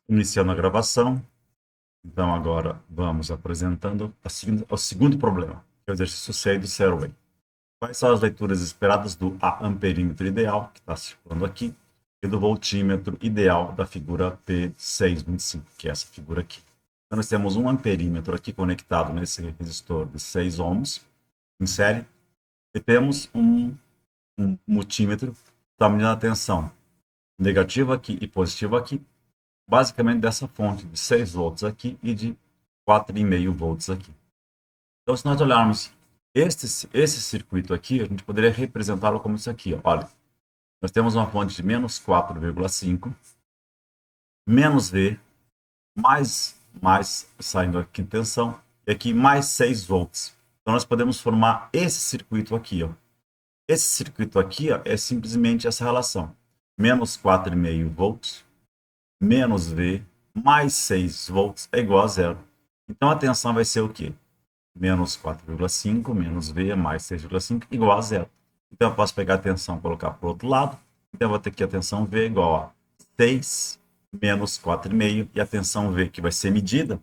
Iniciando a gravação. Então, agora vamos apresentando o segundo problema, que é o exercício 6 do Serway. Quais são as leituras esperadas do amperímetro ideal, que está circulando aqui, e do voltímetro ideal da figura P625, que é essa figura aqui. Então, nós temos um amperímetro aqui conectado nesse resistor de 6 ohms, em série, e temos um multímetro que está medindo a tensão negativa aqui e positiva aqui, basicamente dessa fonte de 6 volts aqui e de 4,5 volts aqui. Então, se nós olharmos esse circuito aqui, a gente poderia representá-lo como isso aqui. Ó. Olha, nós temos uma fonte de menos 4,5, menos V, mais saindo aqui em tensão, e aqui mais 6 volts. Então, nós podemos formar esse circuito aqui. Ó. Esse circuito aqui ó, é simplesmente essa relação. Menos 4,5 volts, menos V, mais 6 volts é igual a zero. Então, a tensão vai ser o quê? Menos 4,5 menos V mais 6,5 igual a zero. Então, eu posso pegar a tensão e colocar para o outro lado. Então, eu vou ter aqui a tensão V igual a 6 menos 4,5. E a tensão V que vai ser medida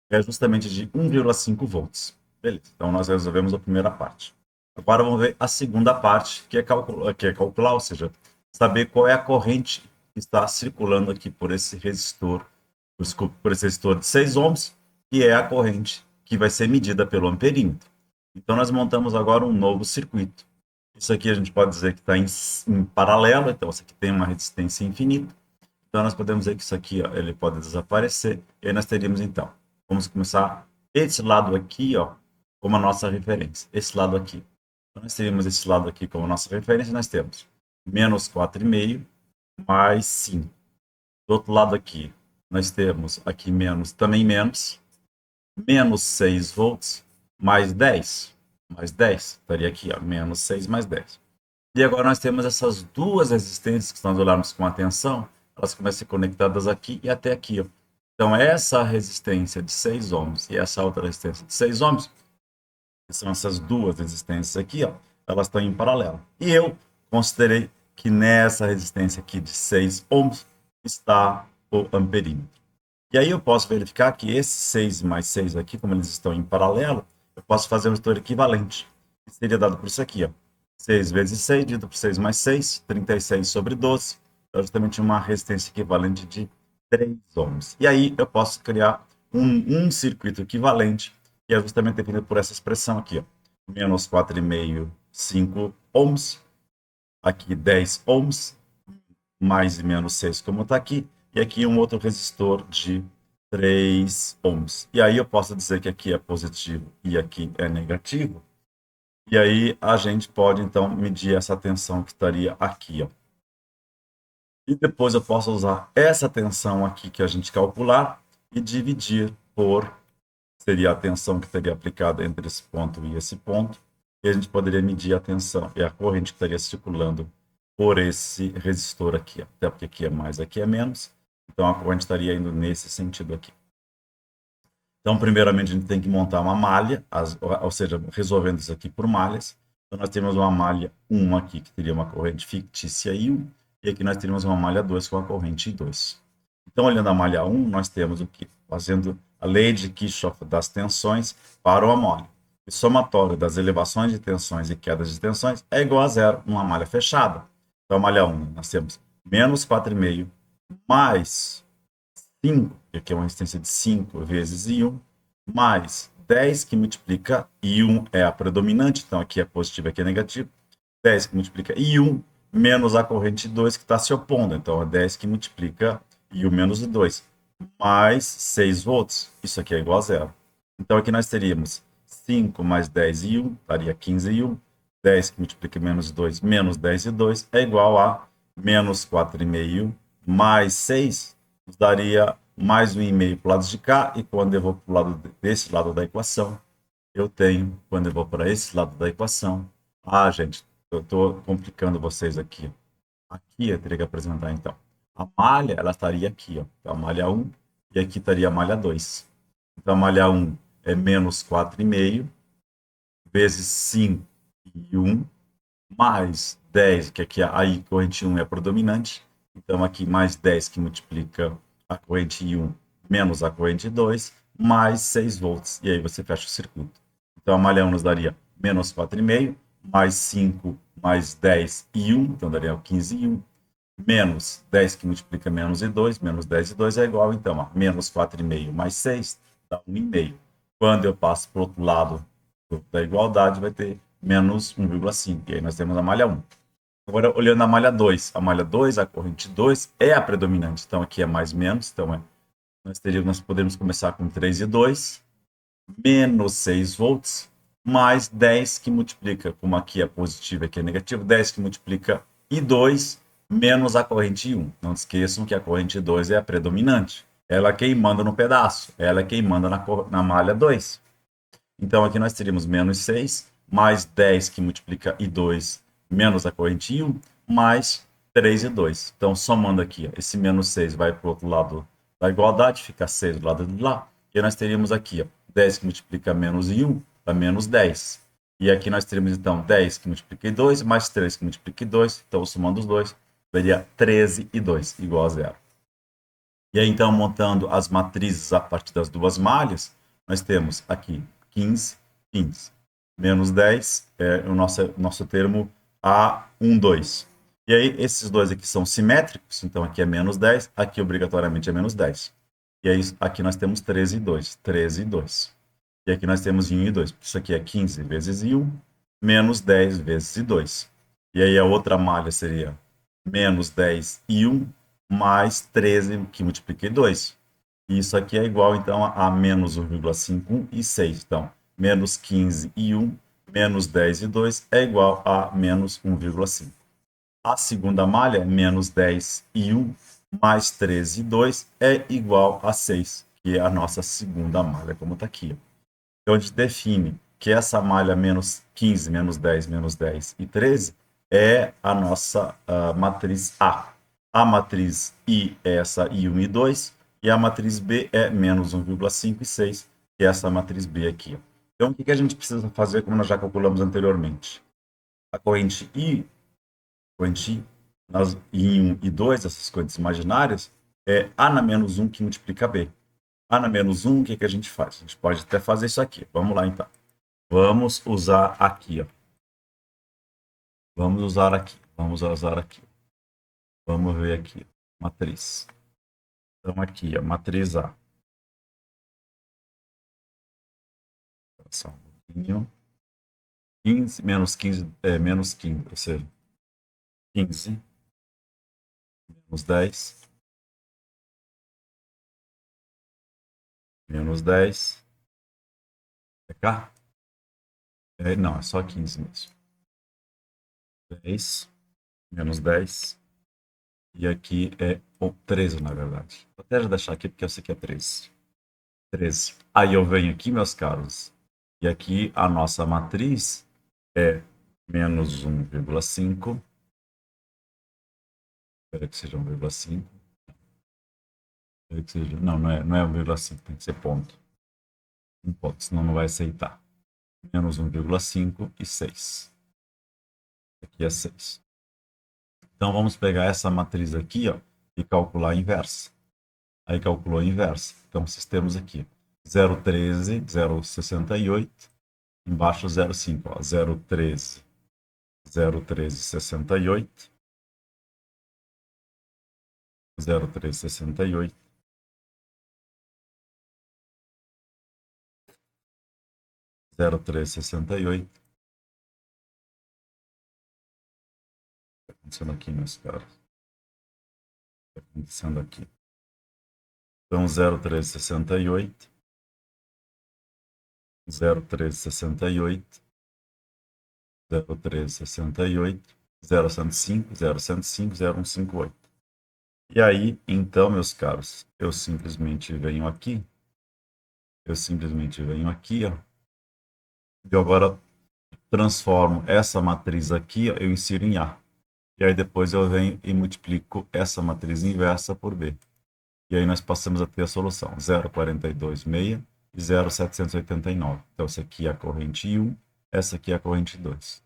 é justamente de 1,5 volts. Beleza, então nós resolvemos a primeira parte. Agora vamos ver a segunda parte, que é calcular, ou seja, saber qual é a corrente que está circulando aqui por esse resistor, por esse resistor de 6 ohms, que é a corrente que vai ser medida pelo amperímetro. Então, nós montamos agora um novo circuito. Isso aqui a gente pode dizer que está em paralelo, então isso aqui tem uma resistência infinita. Então, nós podemos dizer que isso aqui ó, ele pode desaparecer, e aí nós teríamos, então, vamos começar esse lado aqui ó, como a nossa referência, esse lado aqui. Então, nós teríamos esse lado aqui como nossa referência, nós temos menos 4,5 mais 5. Do outro lado aqui, nós temos aqui menos, também menos 6 volts, mais 10. Mais 10, estaria aqui, ó, menos 6 mais 10. E agora nós temos essas duas resistências que, se nós olharmos com atenção, elas começam a ser conectadas aqui e até aqui. Ó. Então, essa resistência de 6 ohms e essa outra resistência de 6 ohms, que são essas duas resistências aqui, ó, elas estão em paralelo. E eu considerei que nessa resistência aqui de 6 ohms está o amperímetro. E aí eu posso verificar que esses 6 mais 6 aqui, como eles estão em paralelo, eu posso fazer um estudo equivalente. Que seria dado por isso aqui, ó. 6 vezes 6, dividido por 6 mais 6, 36 sobre 12. É justamente uma resistência equivalente de 3 ohms. E aí eu posso criar um circuito equivalente, que é justamente definido por essa expressão aqui, ó. Menos 4,5, 5 ohms. Aqui 10 ohms, mais e menos 6, como está aqui. E aqui um outro resistor de 3 ohms. E aí eu posso dizer que aqui é positivo e aqui é negativo. E aí a gente pode, então, medir essa tensão que estaria aqui. Ó. E depois eu posso usar essa tensão aqui que a gente calcular e dividir por, seria a tensão que teria aplicada entre esse ponto e esse ponto. E a gente poderia medir a tensão e a corrente que estaria circulando por esse resistor aqui. Ó. Até porque aqui é mais, aqui é menos. Então, a corrente estaria indo nesse sentido aqui. Então, primeiramente, a gente tem que montar uma malha, ou seja, resolvendo isso aqui por malhas. Então, nós temos uma malha 1 aqui, que teria uma corrente fictícia I1, e aqui nós teríamos uma malha 2 com a corrente I2. Então, olhando a malha 1, nós temos o que? Fazendo a lei de Kirchhoff das tensões para uma malha. O somatório das elevações de tensões e quedas de tensões é igual a zero numa malha fechada. Então, a malha 1, nós temos menos 4,5 mais 5, que aqui é uma resistência de 5 vezes I1, mais 10 que multiplica I1 é a predominante, então aqui é positivo, aqui é negativo. 10 que multiplica I1 menos a corrente 2 que está se opondo, então é 10 que multiplica I1 menos I2, mais 6 volts, isso aqui é igual a zero. Então aqui nós teríamos 5 mais 10 I1, daria 15 I1, 10 que multiplica menos 2 menos 10 I2 é igual a menos 4,5 mais 6, nos daria mais 1,5 para o lado de cá, e quando eu vou para o lado desse lado da equação, eu tenho, quando eu vou para esse lado da equação, gente, eu estou complicando vocês aqui. Aqui eu teria que apresentar, então. A malha, ela estaria aqui, ó. Então, a malha 1, e aqui estaria a malha 2. Então, a malha 1 é menos 4,5, vezes 5 e 1, mais 10, que aqui a corrente 1 é a predominante. Então, aqui mais 10 que multiplica a corrente I1 menos a corrente 2, mais 6 volts. E aí você fecha o circuito. Então, a malha 1 nos daria menos 4,5, mais 5, mais 10 e 1, então daria 15 e 1, menos 10 que multiplica menos e 2, menos 10 e 2 é igual, então, a menos 4,5 mais 6 dá 1,5. Quando eu passo para o outro lado da igualdade, vai ter menos 1,5, e aí nós temos a malha 1. Agora, olhando a malha 2, a corrente 2 é a predominante, então aqui é mais menos, então nós podemos começar com 3 e 2, menos 6 volts, mais 10 que multiplica, como aqui é positivo e aqui é negativo, 10 que multiplica I2 menos a corrente I1. Não esqueçam que a corrente 2 é a predominante. Ela é quem manda no pedaço, ela é quem manda na malha 2. Então aqui nós teríamos menos 6, mais 10 que multiplica I2 menos a corrente I1, mais 3 e 2. Então, somando aqui, esse menos 6 vai para o outro lado da igualdade, fica 6 do lado de lá. E nós teríamos aqui 10 que multiplica menos I1, dá menos 10. E aqui nós teríamos, então, 10 que multiplica I2, mais 3 que multiplica I2. Então, somando os dois, daria 13 e 2, igual a zero. E aí, então, montando as matrizes a partir das duas malhas, nós temos aqui 15, 15. Menos 10 é o nosso termo A12. E aí, esses dois aqui são simétricos, então aqui é menos 10, aqui obrigatoriamente é menos 10. E aí, aqui nós temos 13 e 2, 13 e 2. E aqui nós temos I1 e 2, isso aqui é 15 vezes I1, menos 10 vezes I2. E aí, a outra malha seria menos 10 I1, mais 13 que multiplica I2. E isso aqui é igual, então, a menos 1,51 e 6. Então, menos 15 e 1, menos 10 e 2 é igual a menos 1,5. A segunda malha é menos 10 e 1, mais 13 e 2 é igual a 6, que é a nossa segunda malha, como está aqui. Então, a gente define que essa malha menos 15, menos 10 e 13 é a nossa matriz A. A matriz I é essa I1 e 2, e a matriz B é menos 1,5 e 6, que é essa matriz B aqui. Então, o que a gente precisa fazer, como nós já calculamos anteriormente? A corrente I, nas I1 e 2, essas correntes imaginárias, é A na menos 1 que multiplica B. A na menos 1, o que a gente faz? A gente pode até fazer isso aqui. Vamos lá, então. Vamos usar aqui, ó. Vamos usar aqui. Vamos ver aqui. Matriz. Então, aqui, ó, matriz A. Só um pouquinho. 15, menos 15, menos 15, ou seja, 15, menos 10, menos 10, é cá? Não, é só 15 mesmo. 10, menos 10, e aqui é o 13, na verdade. Vou até já deixar aqui, porque eu sei que é 13. 13. Aí eu venho aqui, meus caros, e aqui a nossa matriz é menos 1,5. Espero que seja 1,5. Espero que seja... Não, não é 1,5, tem que ser ponto. Um ponto, senão não vai aceitar. Menos 1,5 e 6. Aqui é 6. Então, vamos pegar essa matriz aqui, ó, e calcular a inversa. Aí calculou a inversa. Então, vocês temos aqui 0,13, 0,68, embaixo 0,5, ó, 0,13, 0,1368, 0,1368, 0,1368. Está acontecendo aqui, meus caras. Está acontecendo aqui. Então, 0,1368, 0,1368, 0,1368, 0,105, 0,105, 0,158. E aí, então, meus caros, eu simplesmente venho aqui, ó, e agora transformo essa matriz aqui, ó, eu insiro em A. E aí depois eu venho e multiplico essa matriz inversa por B. E aí nós passamos a ter a solução 0,426 e 0,789. Então, essa aqui é a corrente I1, essa aqui é a corrente 2.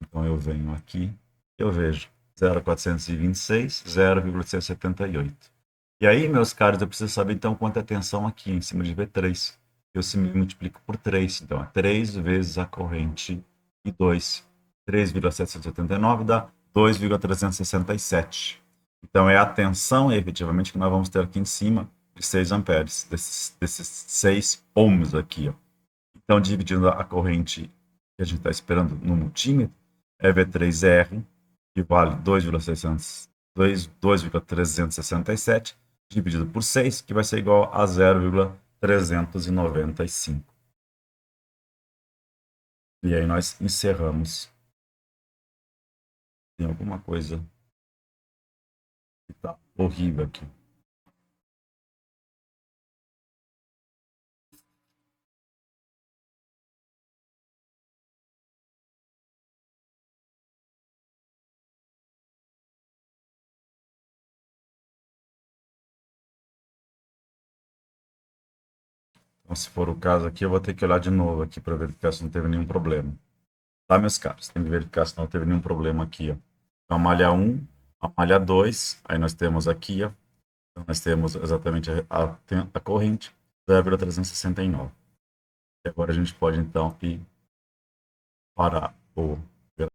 Então, eu venho aqui, eu vejo 0,426, 0,878. E aí, meus caros, eu preciso saber então quanto é a tensão aqui em cima de V3. Eu simplesmente multiplico por 3. Então, é 3 vezes a corrente e 2. 3,789 dá 2,367. Então, é a tensão, efetivamente, que nós vamos ter aqui em cima de 6 amperes, desses 6 ohms aqui. Ó. Então, dividindo a corrente que a gente está esperando no multímetro, é V3R, que vale 2,367, dividido por 6, que vai ser igual a 0,395. E aí nós encerramos. Tem alguma coisa que está horrível aqui. Então, se for o caso aqui, eu vou ter que olhar de novo aqui para verificar se não teve nenhum problema. Tá, meus caros? Tem que verificar se não teve nenhum problema aqui, ó. Então, a malha 1, a malha 2, aí nós temos aqui, ó. Então, nós temos exatamente a corrente, 0,369. E agora a gente pode, então, ir para o